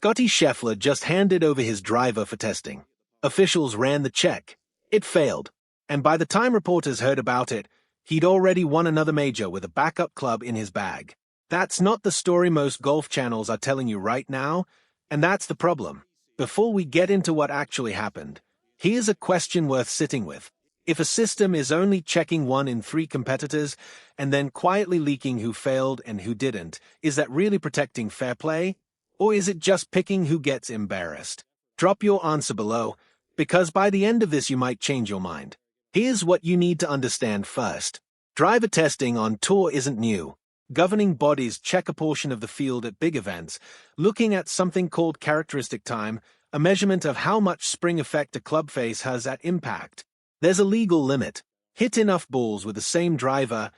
Scottie Scheffler just handed over his driver for testing. Officials ran the check. It failed. And by the time reporters heard about it, he'd already won another major with a backup club in his bag. That's not the story most golf channels are telling you right now, and that's the problem. Before we get into what actually happened, here's a question worth sitting with. If a system is only checking 1 in 3 competitors and then quietly leaking who failed and who didn't, is that really protecting fair play? Or is it just picking who gets embarrassed? Drop your answer below, because by the end of this you might change your mind. Here's what you need to understand first. Driver testing on tour isn't new. Governing bodies check a portion of the field at big events, looking at something called characteristic time, a measurement of how much spring effect a club face has at impact. There's a legal limit. Hit enough balls with the same driver,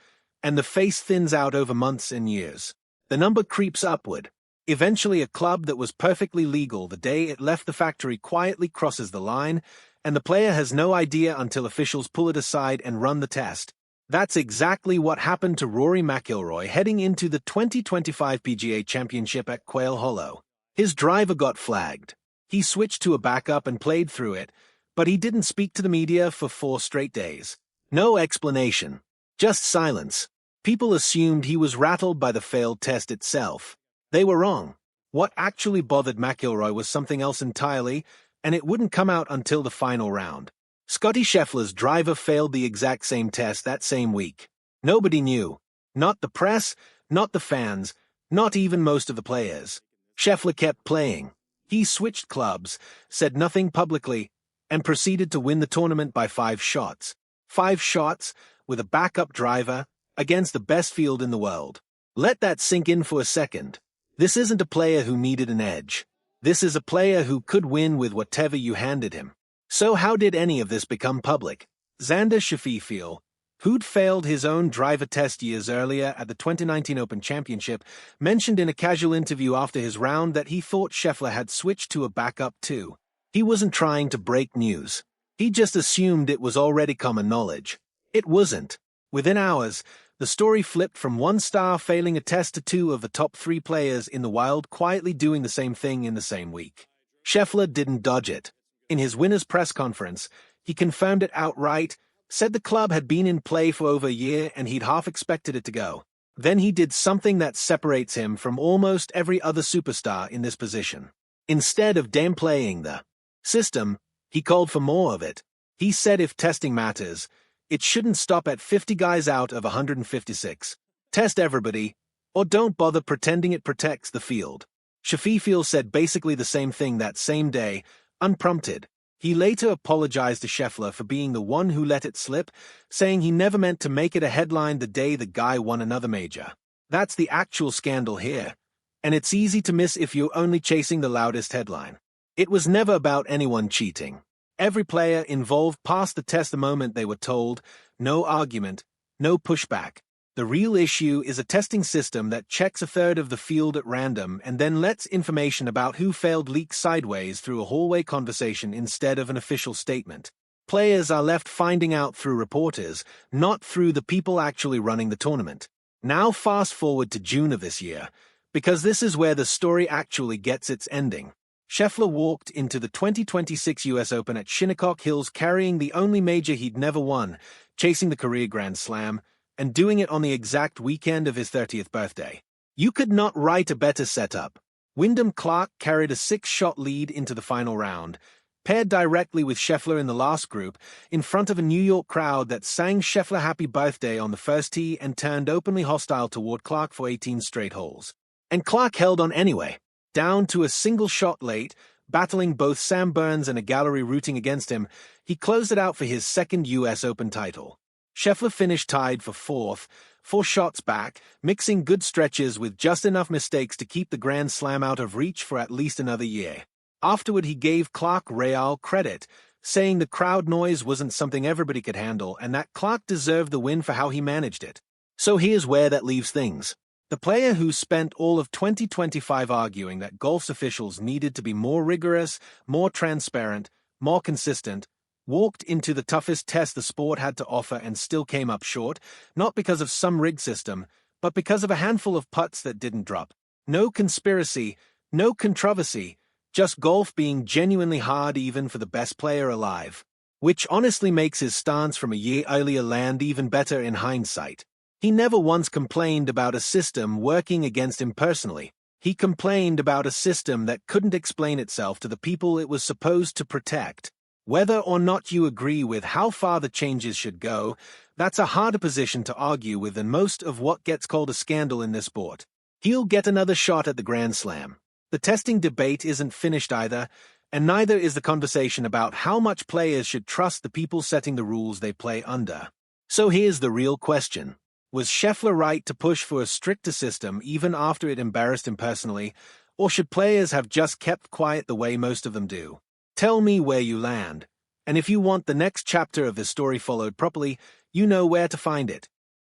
and the face thins out over months and years. The number creeps upward. Eventually, a club that was perfectly legal the day it left the factory quietly crosses the line, and the player has no idea until officials pull it aside and run the test. That's exactly what happened to Rory McIlroy heading into the 2025 PGA Championship at Quail Hollow. His driver got flagged. He switched to a backup and played through it, but he didn't speak to the media for 4 straight days. No explanation. Just silence. People assumed he was rattled by the failed test itself. They were wrong. What actually bothered McIlroy was something else entirely, and it wouldn't come out until the final round. Scottie Scheffler's driver failed the exact same test that same week. Nobody knew. Not the press, not the fans, not even most of the players. Scheffler kept playing. He switched clubs, said nothing publicly, and proceeded to win the tournament by 5 shots. 5 shots, with a backup driver, against the best field in the world. Let that sink in for a second. This isn't a player who needed an edge. This is a player who could win with whatever you handed him. So how did any of this become public? Xander Schauffele, who'd failed his own driver test years earlier at the 2019 Open Championship, mentioned in a casual interview after his round that he thought Scheffler had switched to a backup too. He wasn't trying to break news. He just assumed it was already common knowledge. It wasn't. Within hours, the story flipped from one star failing a test to 2 of the top 3 players in the wild quietly doing the same thing in the same week. Scheffler didn't dodge it. In his winner's press conference, he confirmed it outright, said the club had been in play for over a year and he'd half expected it to go. Then he did something that separates him from almost every other superstar in this position. Instead of downplaying the system, he called for more of it. He said if testing matters, it shouldn't stop at 50 guys out of 156. Test everybody, or don't bother pretending it protects the field. Schauffele said basically the same thing that same day, unprompted. He later apologized to Scheffler for being the one who let it slip, saying he never meant to make it a headline the day the guy won another major. That's the actual scandal here, and it's easy to miss if you're only chasing the loudest headline. It was never about anyone cheating. Every player involved passed the test the moment they were told, no argument, no pushback. The real issue is a testing system that checks a third of the field at random and then lets information about who failed leak sideways through a hallway conversation instead of an official statement. Players are left finding out through reporters, not through the people actually running the tournament. Now fast forward to June of this year, because this is where the story actually gets its ending. Scheffler walked into the 2026 US Open at Shinnecock Hills carrying the only major he'd never won, chasing the career Grand Slam, and doing it on the exact weekend of his 30th birthday. You could not write a better setup. Wyndham Clark carried a 6-shot lead into the final round, paired directly with Scheffler in the last group, in front of a New York crowd that sang Scheffler happy birthday on the first tee and turned openly hostile toward Clark for 18 straight holes. And Clark held on anyway, down to a single shot late, battling both Sam Burns and a gallery rooting against him. He closed it out for his 2nd US Open title. Scheffler finished tied for 4th, 4 shots back, mixing good stretches with just enough mistakes to keep the Grand Slam out of reach for at least another year. Afterward, he gave Clark Real credit, saying the crowd noise wasn't something everybody could handle and that Clark deserved the win for how he managed it. So here's where that leaves things. The player who spent all of 2025 arguing that golf's officials needed to be more rigorous, more transparent, more consistent, walked into the toughest test the sport had to offer and still came up short, not because of some rigged system, but because of a handful of putts that didn't drop. No conspiracy, No controversy, just golf being genuinely hard even for the best player alive. Which honestly makes his stance from a year earlier land even better in hindsight. He never once complained about a system working against him personally. He complained about a system that couldn't explain itself to the people it was supposed to protect. Whether or not you agree with how far the changes should go, that's a harder position to argue with than most of what gets called a scandal in this sport. He'll get another shot at the Grand Slam. The testing debate isn't finished either, and neither is the conversation about how much players should trust the people setting the rules they play under. So here's the real question. Was Scheffler right to push for a stricter system even after it embarrassed him personally, or should players have just kept quiet the way most of them do? Tell me where you land, and if you want the next chapter of this story followed properly, you know where to find it.